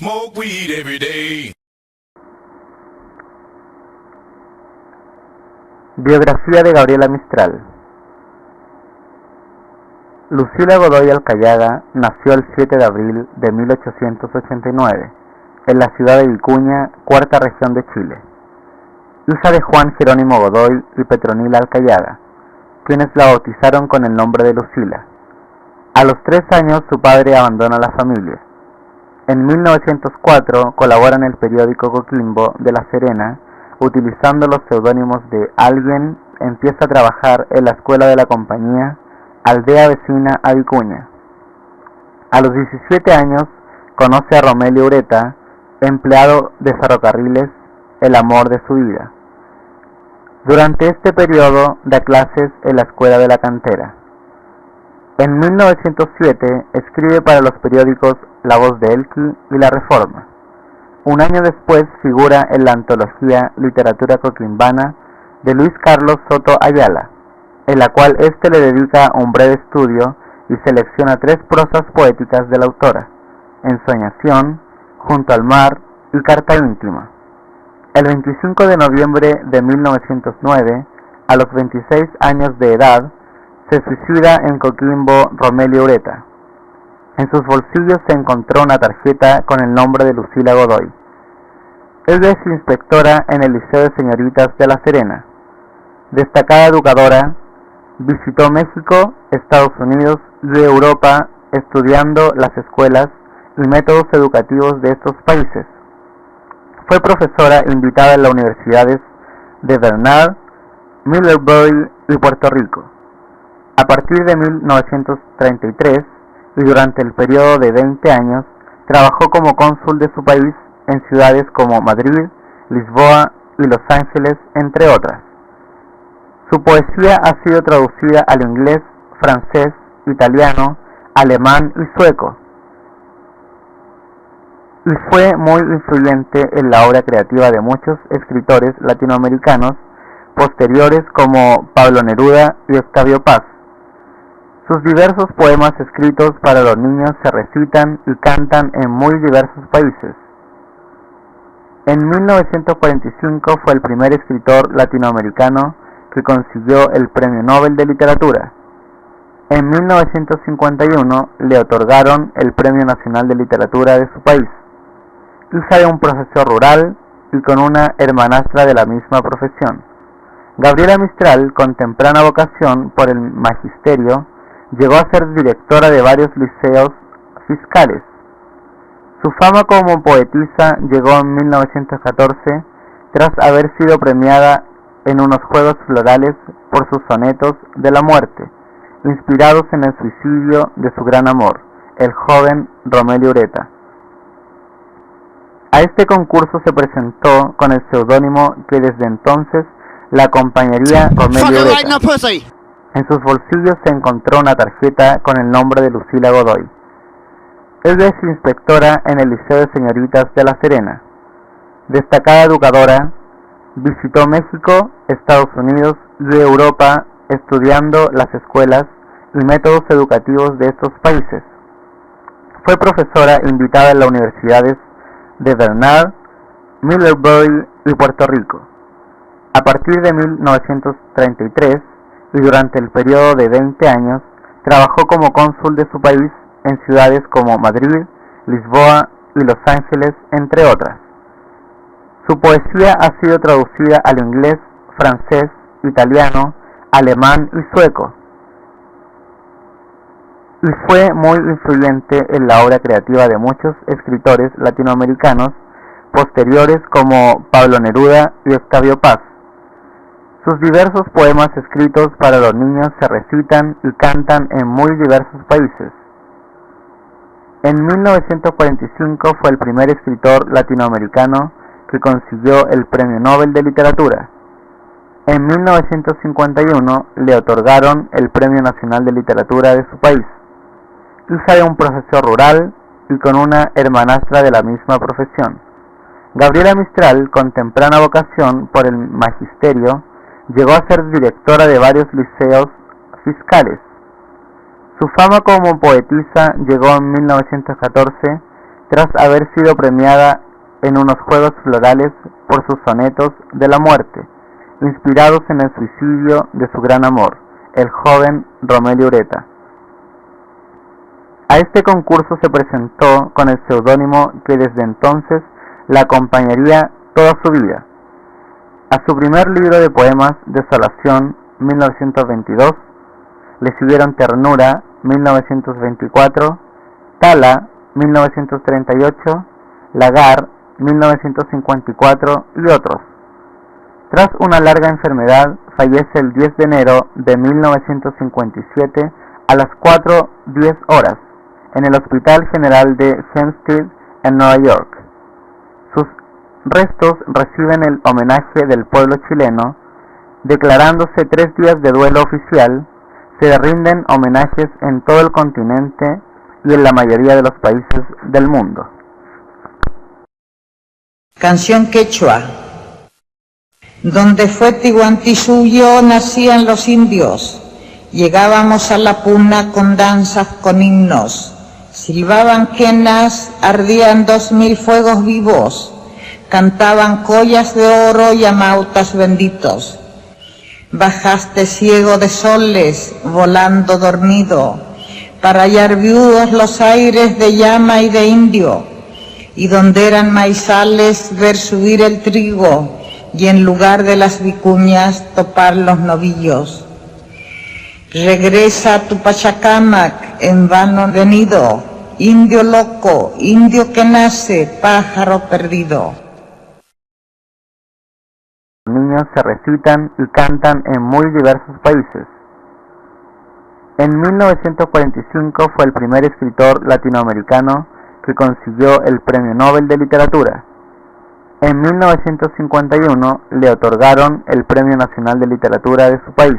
smoke weed every day. Biografía de Gabriela Mistral. Lucila Godoy Alcayaga nació el 7 de abril de 1889 en la ciudad de Vicuña, cuarta región de Chile, hija de Juan Jerónimo Godoy y Petronila Alcayaga, quienes la bautizaron con el nombre de Lucila. A los 3 años su padre abandona la familia. En 1904 colabora en el periódico Coquimbo de La Serena, utilizando los seudónimos de Alguien. Empieza a trabajar en la escuela de la compañía, aldea vecina a Vicuña. A los 17 años conoce a Romelio Ureta, empleado de ferrocarriles, el amor de su vida. Durante este periodo da clases en la escuela de la cantera. En 1907 escribe para los periódicos La Voz de Elqui y La Reforma. Un año después figura en la antología Literatura Coquimbana de Luis Carlos Soto Ayala, en la cual éste le dedica un breve estudio y selecciona 3 prosas poéticas de la autora: Ensoñación, Junto al mar y Carta íntima. El 25 de noviembre de 1909, a los 26 años de edad, se suicida en Coquimbo Romelio Ureta. En sus bolsillos se encontró una tarjeta con el nombre de Lucila Godoy. Ella es inspectora en el Liceo de Señoritas de La Serena. Destacada educadora, visitó México, Estados Unidos y Europa estudiando las escuelas y métodos educativos de estos países. Fue profesora invitada en las universidades de Bernard, Middlebury y Puerto Rico. A partir de 1933 y durante el periodo de 20 años, trabajó como cónsul de su país en ciudades como Madrid, Lisboa y Los Ángeles, entre otras. Su poesía ha sido traducida al inglés, francés, italiano, alemán y sueco, y fue muy influyente en la obra creativa de muchos escritores latinoamericanos posteriores como Pablo Neruda y Octavio Paz. Sus diversos poemas escritos para los niños se recitan y cantan en muy diversos países. En 1945 fue el primer escritor latinoamericano que consiguió el Premio Nobel de Literatura. En 1951 le otorgaron el Premio Nacional de Literatura de su país. Hija de un profesor rural y con una hermanastra de la misma profesión, Gabriela Mistral, con temprana vocación por el magisterio, llegó a ser directora de varios liceos fiscales. Su fama como poetisa llegó en 1914 tras haber sido premiada en unos Juegos Florales por sus sonetos de la muerte, inspirados en el suicidio de su gran amor, el joven Romelio Ureta. A este concurso se presentó con el seudónimo que desde entonces la acompañaría Romelio Ureta. En sus bolsillos se encontró una tarjeta con el nombre de Lucila Godoy. Ella es inspectora en el Liceo de Señoritas de La Serena. Destacada educadora, visitó México, Estados Unidos y Europa estudiando las escuelas y métodos educativos de estos países. Fue profesora invitada en las universidades de Bernard, Middlebury y Puerto Rico. A partir de 1933 y durante el periodo de 20 años, trabajó como cónsul de su país en ciudades como Madrid, Lisboa y Los Ángeles, entre otras. Su poesía ha sido traducida al inglés, francés, italiano, alemán y sueco, y fue muy influyente en la obra creativa de muchos escritores latinoamericanos posteriores como Pablo Neruda y Octavio Paz. Sus diversos poemas escritos para los niños se recitan y cantan en muy diversos países. En 1945 fue el primer escritor latinoamericano que consiguió el Premio Nobel de Literatura. En 1951 le otorgaron el Premio Nacional de Literatura de su país. Hija de un profesor rural y con una hermanastra de la misma profesión, Gabriela Mistral, con temprana vocación por el magisterio, llegó a ser directora de varios liceos fiscales. Su fama como poetisa llegó en 1914 tras haber sido premiada en unos Juegos Florales por sus sonetos de la muerte, inspirados en el suicidio de su gran amor, el joven Romelio Ureta. A este concurso se presentó con el seudónimo que desde entonces la acompañaría toda su vida. A su primer libro de poemas, Desolación, 1922, le siguieron Ternura, 1924, Tala, 1938, Lagar, 1954 y otros. Tras una larga enfermedad, fallece el 10 de enero de 1957 a las 4:10 horas en el Hospital General de Hempstead en Nueva York. Sus restos reciben el homenaje del pueblo chileno. Declarándose 3 días de duelo oficial, se rinden homenajes en todo el continente y en la mayoría de los países del mundo. Canción quechua. Donde fue Tiguantisuyo nacían los indios. Llegábamos a la puna con danzas, con himnos. Silbaban quenas, ardían 2000 fuegos vivos. Cantaban collas de oro y amautas benditos. Bajaste ciego de soles, volando dormido, para hallar viudos los aires de llama y de indio, y donde eran maizales ver subir el trigo, y en lugar de las vicuñas topar los novillos. Regresa a tu Pachacamac, en vano venido, indio loco, indio que nace, pájaro perdido. Los niños se recitan y cantan en muy diversos países. En 1945 fue el primer escritor latinoamericano que consiguió el Premio Nobel de Literatura. En 1951 le otorgaron el Premio Nacional de Literatura de su país.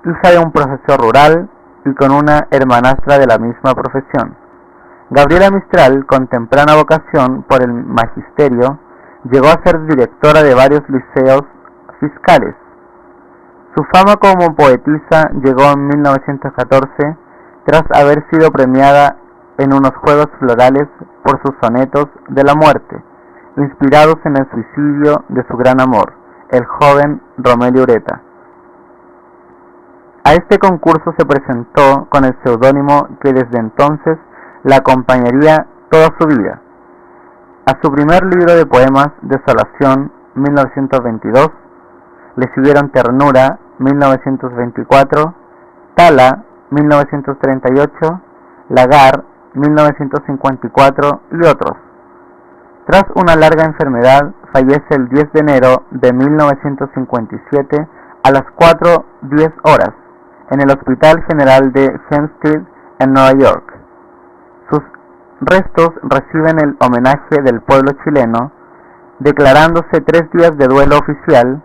Hija de un profesor rural y con una hermanastra de la misma profesión, Gabriela Mistral, con temprana vocación por el magisterio, llegó a ser directora de varios liceos fiscales. Su fama como poetisa llegó en 1914 tras haber sido premiada en unos Juegos Florales por sus sonetos de la muerte, inspirados en el suicidio de su gran amor, el joven Romelio Ureta. A este concurso se presentó con el seudónimo que desde entonces la acompañaría toda su vida. A su primer libro de poemas, Desolación, 1922, le siguieron Ternura, 1924, Tala, 1938, Lagar, 1954 y otros. Tras una larga enfermedad, fallece el 10 de enero de 1957 a las 4:10 horas en el Hospital General de Hempstead en Nueva York. Sus restos reciben el homenaje del pueblo chileno. Declarándose 3 días de duelo oficial,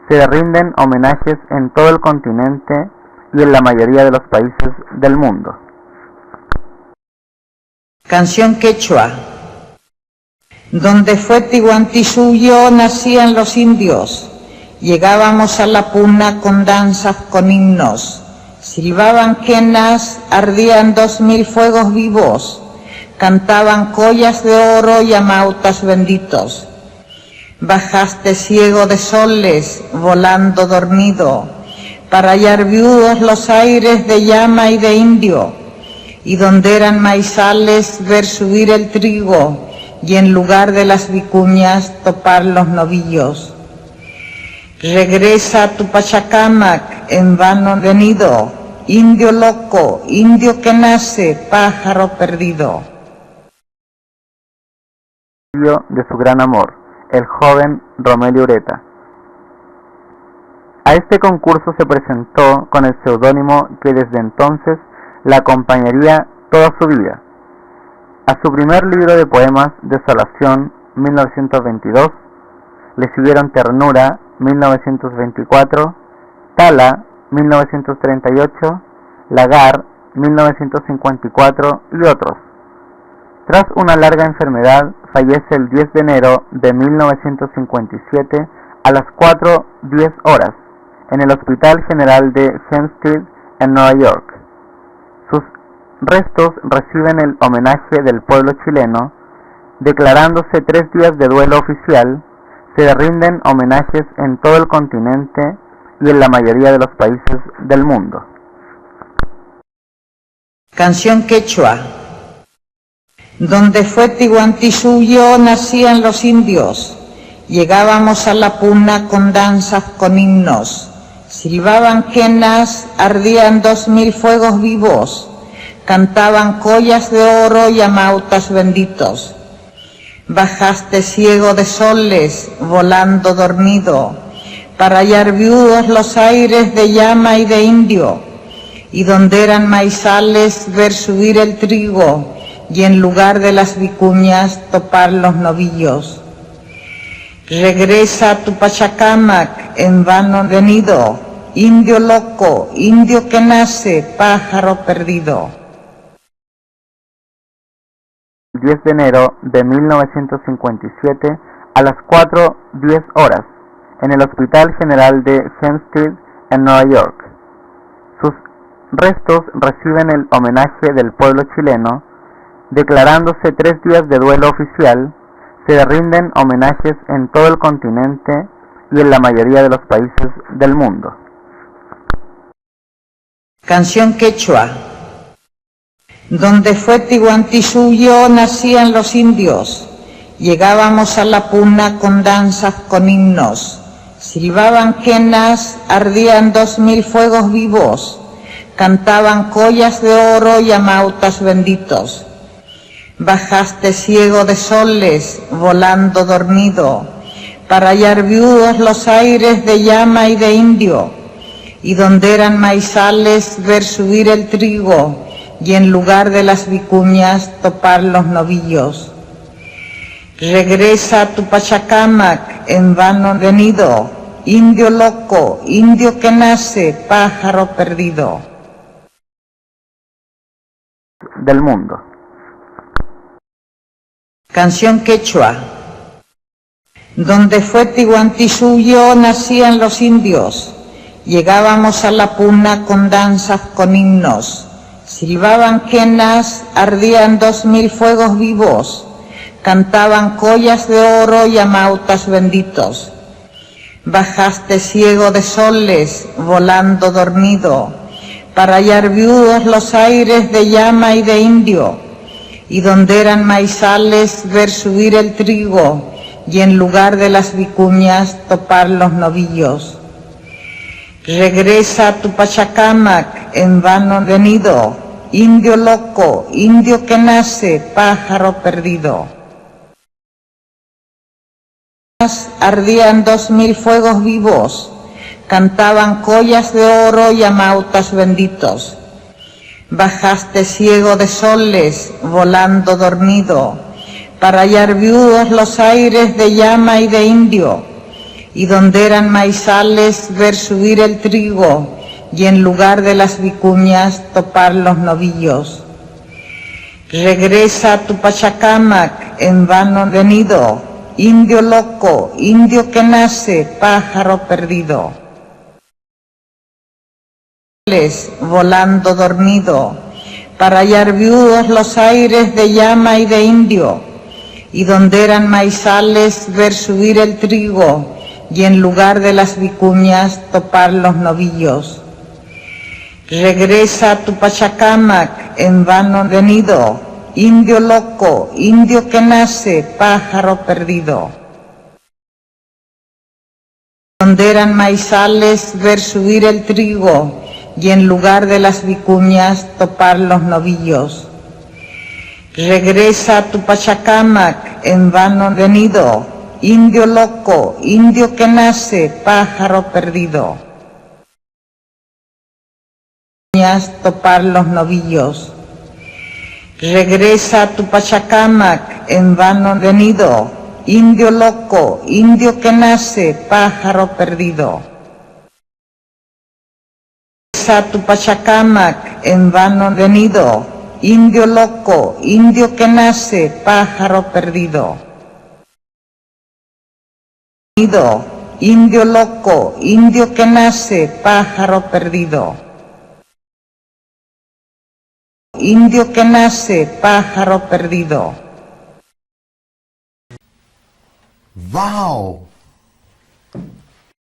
se rinden homenajes en todo el continente y en la mayoría de los países del mundo. Canción quechua. Donde fue Tiguantisuyo nacían los indios. Llegábamos a la puna con danzas, con himnos. Silbaban quenas, ardían 2000 fuegos vivos. Cantaban collas de oro y amautas benditos. Bajaste ciego de soles, volando dormido, para hallar viudos los aires de llama y de indio, y donde eran maizales ver subir el trigo, y en lugar de las vicuñas topar los novillos. Regresa a tu Pachacamac, en vano venido, indio loco, indio que nace, pájaro perdido. De su gran amor, el joven Romelio Ureta. A este concurso se presentó con el seudónimo que desde entonces la acompañaría toda su vida. A su primer libro de poemas, Desolación, 1922, le siguieron Ternura, 1924, Tala, 1938, Lagar, 1954 y otros. Tras una larga enfermedad, fallece el 10 de enero de 1957 a las 4:10 horas en el Hospital General de Hempstead en Nueva York. Sus restos reciben el homenaje del pueblo chileno, declarándose 3 días de duelo oficial. Se rinden homenajes en todo el continente y en la mayoría de los países del mundo. Canción quechua. Donde fue Tiguantisuyo nacían los indios. Llegábamos a la puna con danzas, con himnos. Silbaban quenas, ardían 2000 fuegos vivos. Cantaban collas de oro y amautas benditos. Bajaste ciego de soles, volando dormido, para hallar viudos los aires de llama y de indio, y donde eran maizales ver subir el trigo, y en lugar de las vicuñas topar los novillos. Regresa a tu Pachacamac, en vano venido, indio loco, indio que nace, pájaro perdido. 10 de enero de 1957 a las 4:10 horas en el Hospital General de Hempstead en Nueva York. Sus restos reciben el homenaje del pueblo chileno, declarándose 3 días de duelo oficial. Se rinden homenajes en todo el continente y en la mayoría de los países del mundo. Canción quechua. Donde fue Tiguantisuyo nacían los indios. Llegábamos a la puna con danzas, con himnos. Silbaban quenas, ardían 2000 fuegos vivos. Cantaban collas de oro y amautas benditos. Bajaste ciego de soles, volando dormido, para hallar viudos los aires de llama y de indio, y donde eran maizales ver subir el trigo, y en lugar de las vicuñas topar los novillos. Regresa a tu Pachacamac, en vano venido, indio loco, indio que nace, pájaro perdido. Del mundo. Canción quechua. Donde fue Tiguantisuyo nacían los indios. Llegábamos a la puna con danzas, con himnos. Silbaban quenas, ardían 2000 fuegos vivos. Cantaban collas de oro y amautas benditos. Bajaste ciego de soles, volando dormido, para hallar viudos los aires de llama y de indio, y donde eran maizales ver subir el trigo, y en lugar de las vicuñas topar los novillos. Regresa a tu Pachacamac, en vano venido, indio loco, indio que nace, pájaro perdido. Ardían 2000 fuegos vivos, cantaban collas de oro y amautas benditos. Bajaste ciego de soles, volando dormido, para hallar viudos los aires de llama y de indio, y donde eran maizales ver subir el trigo, y en lugar de las vicuñas topar los novillos. Regresa a tu Pachacamac, en vano venido, indio loco, indio que nace, pájaro perdido. Volando dormido, para hallar viudos los aires de llama y de indio, y donde eran maizales ver subir el trigo, y en lugar de las vicuñas topar los novillos. Regresa a tu Pachacamac, en vano venido, indio loco, indio que nace, pájaro perdido. Donde eran maizales ver subir el trigo, y en lugar de las vicuñas topar los novillos. Regresa a tu Pachacamac, en vano venido, indio loco, indio que nace, pájaro perdido. Topar los novillos. Regresa a tu Pachacamac, en vano venido, indio loco, indio que nace, pájaro perdido. Regresa a tu Pachacamac, en vano venido, indio loco, indio que nace, pájaro perdido. Indio loco, indio que nace, pájaro perdido. Indio que nace, pájaro perdido. Wow!